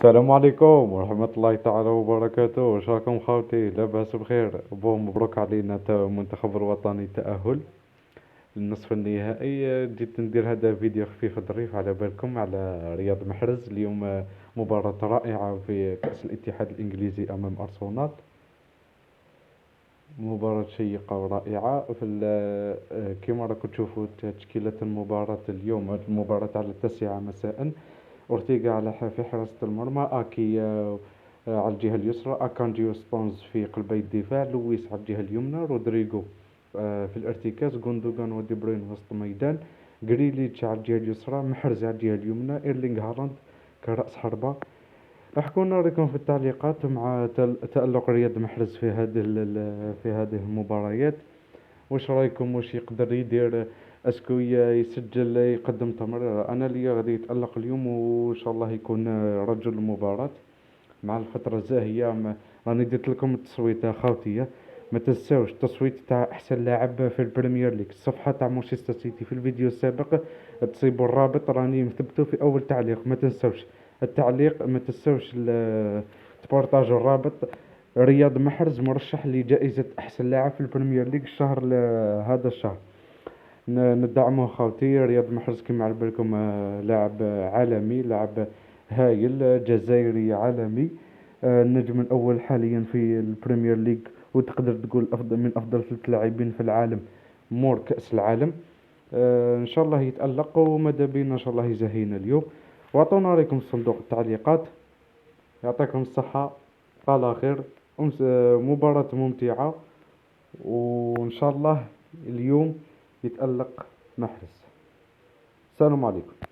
السلام عليكم ورحمة الله تعالى وبركاته. واش راكم خاوتي؟ لاباس بخير؟ مبروك علينا المنتخب الوطني التأهل للنصف النهائي. جيت ندير هذا فيديو خفيف ظريف على بالكم على رياض محرز اليوم. مباراة رائعة في كأس الاتحاد الإنجليزي أمام أرسنال. مباراة شيقة ورائعة كما راكم تشوفوا تشكيلة المباراة اليوم. المباراة على 9 مساء. أورتيغا في حراسة المرمى، أكي على الجهة اليسرى، أكانجيو ستونز في قلبي الدفاع، لويس على الجهة اليمنى، رودريغو في الارتكاز، غوندوغان ودي بروين وسط الميدان، جريليتش على الجهة اليسرى، محرز على الجهة اليمنى، إيرلينغ هالاند كرأس حربة. احكوا لنا رأيكم في التعليقات مع تألق رياض محرز في هذه المباريات. واش رايكم؟ واش يقدر يدير؟ اسكو يسجل يقدم تمرير؟ انا ليا غادي يتألق اليوم وان شاء الله يكون رجل المباراة مع الفترة الزاهية. راني درت لكم التصويت خاوتية. ما تنساوش التصويت تاع احسن لاعب في البريمير ليج، الصفحة تاع مانشستر سيتي في الفيديو السابق. تصيبوا الرابط راني مثبته في اول تعليق. ما تنساوش التعليق، ما تنساوش تبارطاجوا الرابط. رياض محرز مرشح لجائزة أحسن لاعب في البريمير ليج هذا الشهر. ندعمه خاوتي. رياض محرز كما على بالكم لاعب عالمي، لاعب هايل جزائري عالمي. النجم الأول حاليا في البريمير ليج، وتقدر تقول أفضل من أفضل 3 لاعبين في العالم مور كأس العالم. إن شاء الله يتألق وماذا بينا إن شاء الله يزهينا اليوم. واعطونا رأيكم في صندوق التعليقات. يعطيكم الصحة على خير. مباراة ممتعة، وإن شاء الله اليوم يتألق محرز. السلام عليكم.